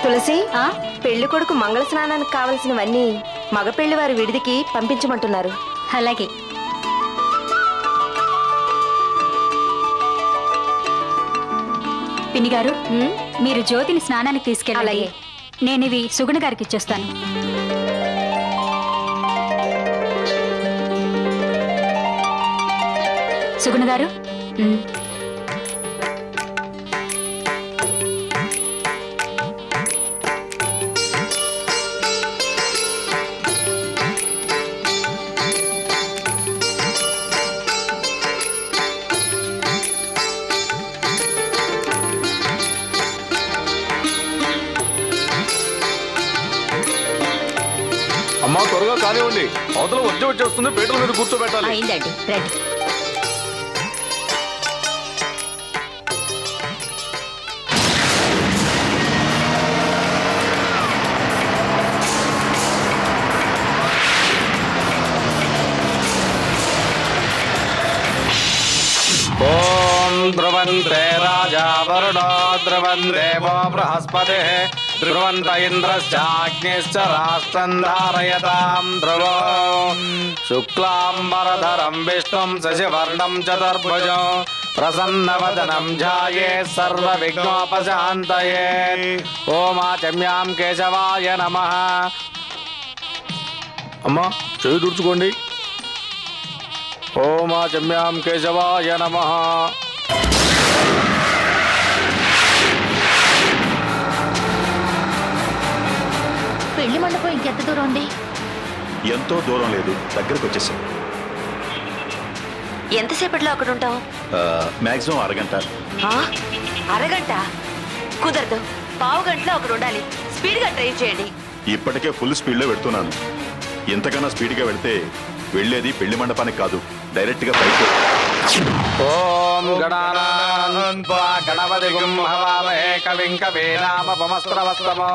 తులసి పెళ్లి కొడుకు మంగళ స్నానానికి కావలసినవన్నీ మగ పెళ్లి వారి విడిదికి పంపించమంటున్నారు. అలాగే. పిన్ని గారు, మీరు జ్యోతిని స్నానానికి తీసుకెళ్ళాలి. నేను ఇవి సుగుణ గారికి ఇచ్చేస్తాను. సుగుణ గారు, అమ్మా త్వరగా కానివ్వండి, అవతల వచ్చేస్తుంది, పీటల మీద కూర్చోబెట్టాలి. అయిందండి, రండి. ఓం ధ్రువంతే రాజా వరుణో ధ్రువం దేవో బృహస్పతి ధ్రువంత ఇంద్రశ్చాగ్నిశ్చ రాష్ట్రం ధారయతాం ధ్రువో శుక్లాంబరధరం విష్ణుం శశివర్ణం చతుర్భుజం ప్రసన్నవదనం ధ్యాయేత్ సర్వ విఘ్నోపశాంతయే. ఓమాచమ్యాం కేశవాయ నమః. అమ్మా చేయి తుడుచుకోండి. ఓమాచమ్యాం కేశవాయ నమః. పెళ్లి మండపం ఇంకెంత దూరం ఉంది? ఎంతో దూరం లేదు, దగ్గరకు వచ్చేసాం. ఎంతసేపట్లో అక్కడ ఉంటావు? మాక్సిమం అరగంట. అరగంట కుదరదు, పావు గంటలో అక్కడ ఉండాలి. స్పీడ్ గా డ్రైవ్ చేయండి. ఇప్పటికే ఫుల్ స్పీడ్లో పెడుతున్నాను. ఇంతకన్నా స్పీడ్గా వెళ్తే వెళ్ళేది పెళ్లి మండపానికి కాదు, డైరెక్ట్ గా బయట. ఓం గణపతి హవామహే కవిం కవీనామపమస్త్రవస్తమో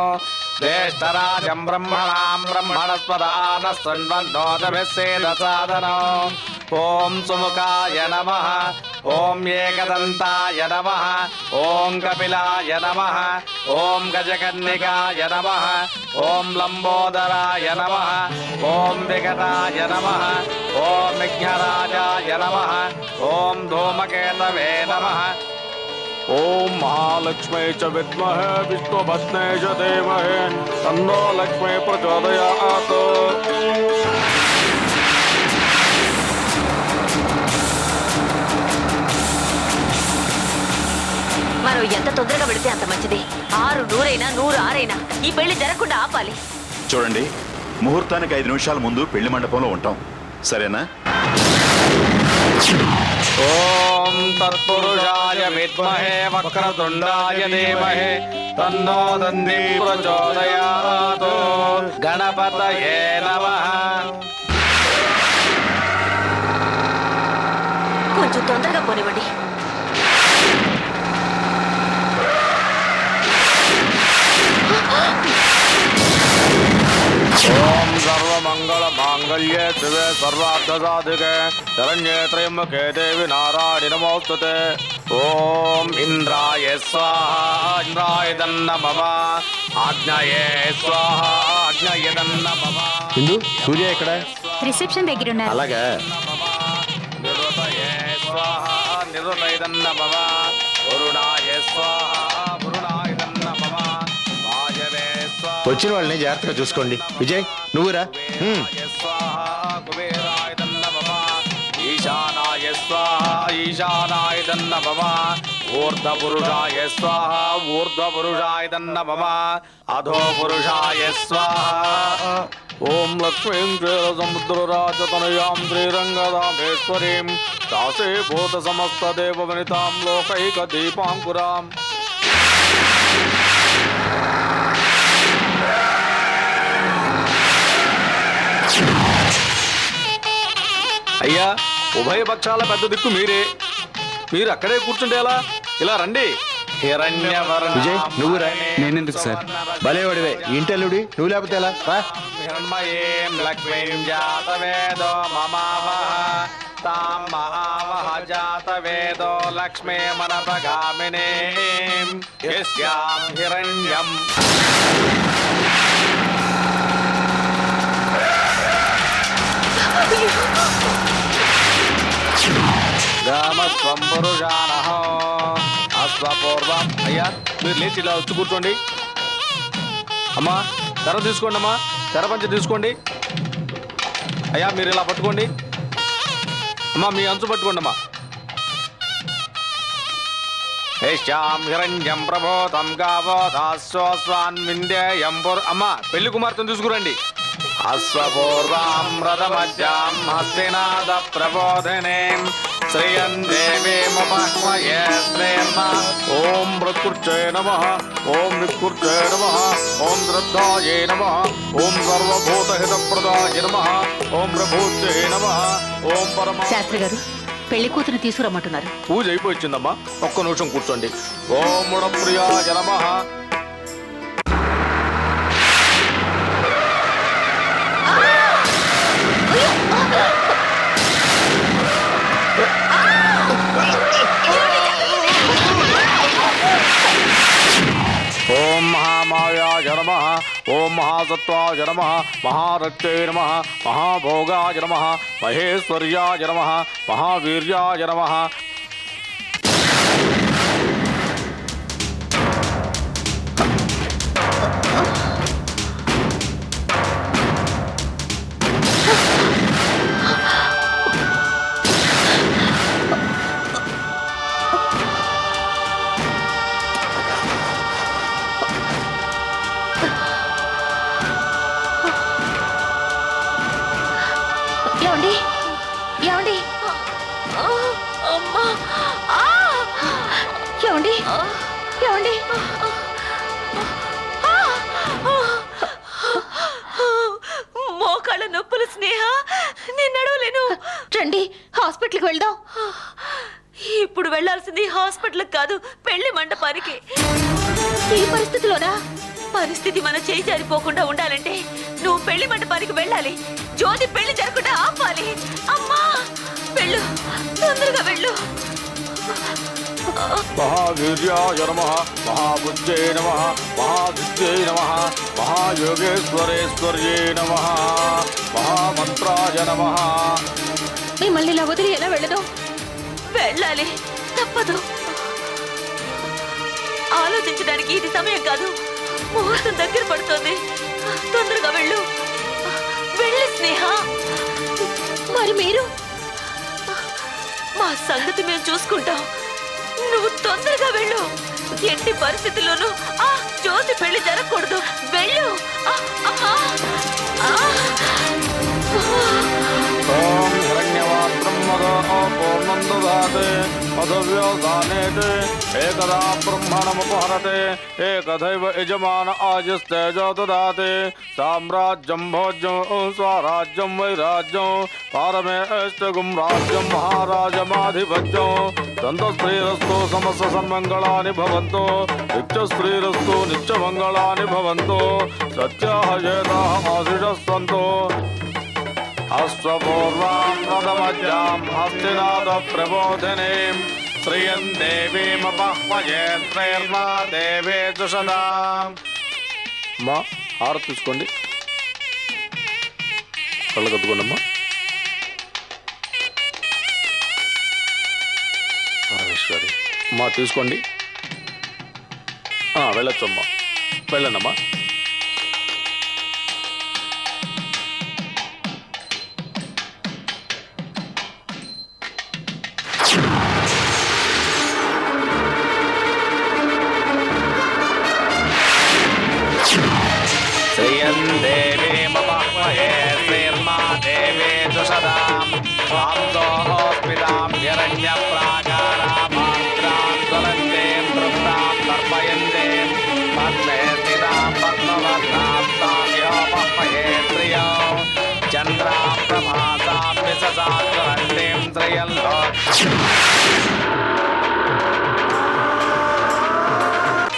జ్యేష్ఠరాజం బ్రహ్మణాం బ్రహ్మణస్పదాన శృణ్వన్నోతభిస్సేదసాదనో. ఓం సుముఖాయ నమః. ఓం ఏకదంతాయ నమః. ఓం కపిలాయ నమః. ఓం గజకర్ణికాయ నమః. ఓం లంబోదరాయ నమః. ఓం వికటాయ నమః. ఓం విఘ్నరాజాయ నమః. ఓం ధూమకేతవే నమః. ఓం మహాలక్ష్మై చ విద్మహే విష్ణుపత్నే చ ధీమహి తన్నో లక్ష్మీ ప్రచోదయాత్. మనం ఎంత తొందరగా పెడితే అంత మంచిది. 6 100 106 ఈ పెళ్లి జరగకుండా ఆపాలి. చూడండి, ముహూర్తానికి 5 నిమిషాల ముందు పెళ్లి మండపంలో ఉంటాం, సరేనా? ఓం తత్పురుషాయ విద్మహే వక్రతుండాయ ధీమహి తన్నో దంది ప్రచోదయాత్. గణపతయే నమః. కొంచెం తొందరగా పోనివ్వండి. ఓం సర్వమంగళ మాంగళ్యే శివే సర్వార్థ సాధికే శరణ్యే త్రయంబకే దేవి నారాయణి నమోస్తుతే. ఓం ఇంద్రాయ స్వాహా ఇంద్రాయ తన్నమః. ఆజ్ఞాయే స్వాహా ఆజ్ఞాయ తన్నమః. ఇందు సూర్య ఎక్కడ? రిసెప్షన్ దగ్గర ఉన్నారు. అలాగా. నిరుతయే స్వాహా నిరుతయ తన్నమః. వరుణాయ స్వాహా వరుణాయ తన్నమః. వాయవే స్వాహా. వచ్చిన వాళ్ళని జాగ్రత్తగా చూసుకోండి. విజయ్ నువ్వురా. కుబేరాయ తన్నమః. ఈశానాయ స్వాహా ఈశానాయ తన్నమః. ఊర్ధ్వపురుషాయ స్వాహా ఊర్ధ్వపురుషాయ తన్నమః. అధోపురుషాయ స్వాహా. ఓం లక్ష్మీం క్షీరసముద్రరాజతనయాం శ్రీరంగరామేశ్వరీం దాసే భూత సమస్త దేవ వనితాం లోకైక దీపాంకురాం. అయ్యా, ఉభయ పక్షాల పెద్ద దిక్కు మీరే. మీరు అక్కడే కూర్చుంటే ఎలా? ఇలా రండి. విజయ్ నువ్వురా. నేనెందుకు సార్? భలేవాడివే, ఇంటల్లుడి. నువ్వు లేకపోతే ఎలా? లక్ష్మీం జాతవేదో మమావహ తాం మహావహ జాత వేదో లక్ష్మే మనపగామినే యస్యాం హిరణ్యం గామస్వం పురుషానః అశ్వపూర్వం. అయ్యా మీరు లేచి ఇలా వచ్చి కూర్చోండి. అమ్మా తెర తీసుకోండి, అమ్మా తెర పంచ తీసుకోండి. అయ్యా మీరు ఇలా పట్టుకోండి. అమ్మా మీ అంచు పట్టుకోండి అమ్మా. యశ్యాం హిరణ్యం ప్రభోతం గావోదాస్వాన్ వింధ్యం అమ్మా పెళ్లి కుమార్తెను తీసుకురండి. అశ్వపూర్వాం రథమధ్యాం హస్తినాద ప్రబోధినే శ్రియం దేవీమపహ్మయే శ్రేమ. ఓం మృత్యుర్జయ నమః, ఓం వికృర్జయ నమః, ఓం శ్రద్ధాయే నమః, ఓం సర్వభూతహితప్రదాయ నమః, ఓం ప్రభూత్యై నమః, ఓం పరమ. శాస్త్రి గారు పెళ్లి కూతురు తీసుకురమ్మంటున్నారు. పూజ అయిపోయిందమ్మా, ఒక్క నిమిషం కూర్చోండి. ఓం ముడప్రియాయ నమః. ఓం మహామాయాయ నమః, ఓం మహాసత్వాయ నమః, మహారక్తే నమః, మహాభోగాయ నమః, మహేశ్వర్యాయ నమః, మహావీర్యాయ నమః. ఏమండి ఏమండి అమ్మా ఏమండి ఏమండి మోకాళ్ళ నొప్పులు స్నేహ, నేను నడవలేను. రండి హాస్పిటల్కి వెళ్దాం. ఇప్పుడు వెళ్ళాల్సింది హాస్పిటల్కి కాదు, పెళ్లి మండపానికి. ఈ పరిస్థితిలోనా? పరిస్థితి మన చేయి జారిపోకుండా ఉండాలంటే నువ్వు పెళ్లి మండపానికి వెళ్ళాలి. జ్యోతి పెళ్లి జరగకుండా ఆపాలి. అమ్మా వెళ్ళు, తొందరగా వెళ్ళు. మహావీర్యాయ నమః, మహాబుద్ధే నమః, మహాదిత్యై నమః, మహాయోగేశ్వరేశ్వర్యే నమః, మహామంత్రాయ నమః. మిమ్మల్ని ఇలా వదిలి ఎలా వెళ్ళదు? వెళ్ళాలి, తప్పదు. ఆలోచించడానికి ఇది సమయం కాదు. ముహూర్తం దగ్గర పడుతోంది. తొందరగా వెళ్ళు, వెళ్ళు స్నేహ. మరి మీరు? మా సంగతి మేము చూసుకుంటాం. నువ్వు తొందరగా వెళ్ళు. ఎట్టి పరిస్థితుల్లోనూ ఆ జ్యోతి పెళ్లి జరగకూడదు. వెళ్ళు. ఓం హిరణ్యవాత్రం మదో పూర్ణం దదాతే పదవ్యోదానేతే ఏకదా బ్రహ్మణముపహరతే ఏకదైవ యజమాన ఆజస్తేజో దదాతే సామ్రాజ్యం భోజ్యం స్వరాజ్యం వైరాజ్యం పారమేష్టగుం రాజ్యం మహారాజమాధిపత్యం దంతస్త్రీరస్తు సమస్త సన్మంగళాని భవంతు నిత్యస్త్రీరస్తు నిత్యమంగళాని భవంతు సత్యాహయేతాః ఆశిషస్సంతు. అశ్వపూర్వాం రథమధ్యాం హస్తినాద ప్రబోధినీం శ్రియం దేవీమపహ్మయే శ్రేర్మా దేవే దుషదాం. అమ్మా హారతి తీసుకోండి, కళ్ళు కట్టుకోండి అమ్మా. పరమేశ్వరి అమ్మా తీసుకోండి. వెళ్ళొచ్చు అమ్మా, వెళ్ళండి అమ్మా. శ్రియం దేవీమపహ్మయే శ్రీర్మా దేవే దుషదాం వాంసోస్మితాం హిరణ్యప్రాకారామాత్రాం జ్వలంతేం తృప్తాం తర్పయంతేం పద్మే స్థితాం పద్మవర్ణాం తామ్యోపహ్మయే శ్రియం చంద్రాం ప్రభాసాం విశసాం జ్వలంతేం శ్రియం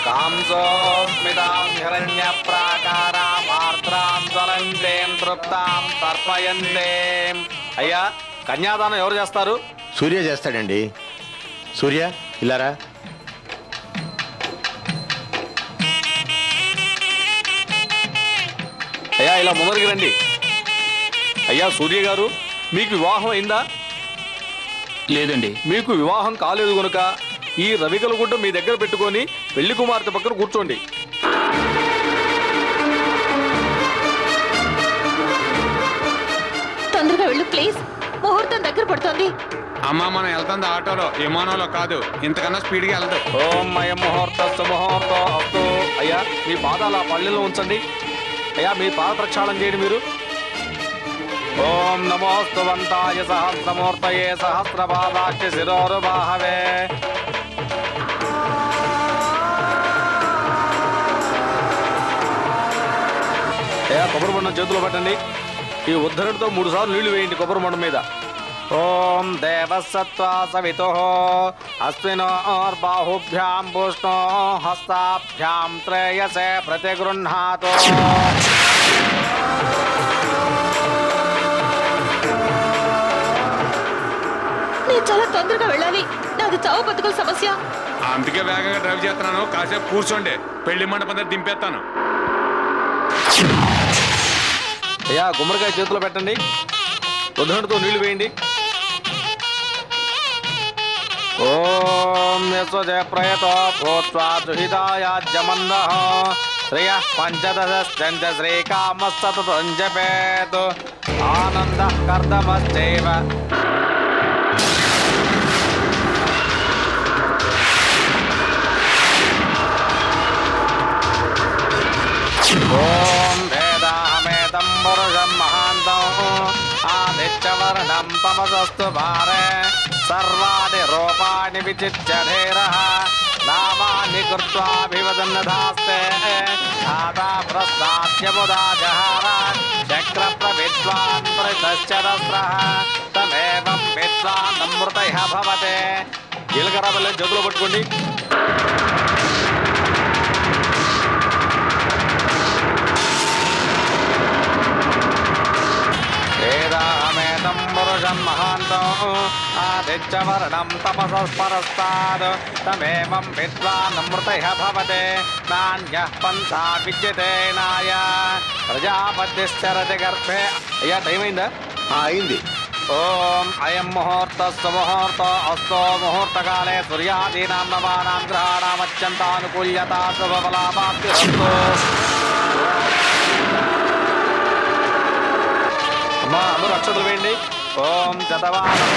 కాంసోస్మితాం హిరణ్యప్రాకారామాత్రాం జ్వలంతేం తృప్తాం తర్పయంతేం. అయ్యా కన్యాదానం ఎవరు చేస్తారు? సూర్య చేస్తాడండి. సూర్య ఇలారా. అయ్యా ఇలా ముందరికి రండి. అయ్యా సూర్య గారు, మీకు వివాహం అయిందా? లేదండి. మీకు వివాహం కాలేదు గనుక ఈ రవికల గుడ్డ మీ దగ్గర పెట్టుకొని పెళ్లి కుమార్తె పక్కన కూర్చోండి. తొందరగా వెళ్ళు ప్లీజ్, ముహూర్తం దగ్గర పడుతోంది. అమ్మా మనం వెళ్తుంది ఆటోలో, విమానంలో కాదు. ఇంతకన్నా స్పీడ్గా వెళ్దు. ఓం అయం ముహూర్త సుముహూర్త అస్తు. అయ్యా మీ పాదాలు ఆ పళ్ళెలో ఉంచండి. అయ్యా మీ పాద ప్రక్షాళన చేయండి మీరు. ఓం నమోస్తు వంతాయ సహస్రమూర్తయే సహస్రపాదాక్ష శిరోరుబాహవే. అయ్యా కొబ్బరి బొండం చేతిలో పట్టండి. ఈ ఉద్ధరణతో 3 సార్లు నీళ్లు వేయండి కొబ్బరి బొండం మీద. ఓం దేవసత్వా సవితో అస్మినోర్బాహుభ్యాం పుష్ణో హస్తాభ్యాం త్రేయసే ప్రతిగృహ్ణాతో. నేను చాలా తొందరగా వెళ్ళాలి, నాది చావు బతుకుల సమస్య. అందుకే వేగంగా డ్రైవ్ చేస్తున్నాను. కాసేపు కూర్చోండి, పెళ్లి మండపం దగ్గర దింపేస్తాను. అయ్యా గుమ్మడికాయ చేతిలో పెట్టండి. ఉద్ధరణతో నీళ్లు వేయండి. ఓం యస్వజ ప్రయతో భూత్వా దుహితాయాజ్యమందః శ్రేయః పంచదశశ్చంద శ్రీకామస్తతంజపేత్ ఆనందః కర్దమశ్చైవ. ఓం వేదాహమేతం పురుషం మహాంతం ఆదిత్యవర్ణం తమసస్తు భారే సర్వాణి రూపాణి విచిత్య ధీరః నామాని కృత్వాభివదన్నధాస్తే ధాతా ప్రస్థాస్యముదా జహార చక్ర విద్వాన్ ప్రతిశ్చరస్రః తమేవం విద్వాన్ అమృతః భవతే. జీలకర్ర వల్ల చేతిలో పట్టుకోండి. వేదాహమేతం పురుషం మహాంతం ఆదిత్యవర్ణం తమసస్పరస్తాద్ తమేవం విద్వాన్ అమృతః భవతే. నాన్యః పంథా విద్యతే నాయ ప్రజాపతిశ్చరతి గర్భే. అయ్యా టైం అయిందా? అయింది. ఓం అయం ముహూర్త సుముహూర్త అస్తో ముహూర్తకాలే సూర్యాదీనాం నవానాం గ్రహాణాం అత్యంతానుకూల్యతా శుభఫలాప్తిరస్తు. అమ్మా అందరూ అక్షతలు వేయండి. ఓం శతవాహనం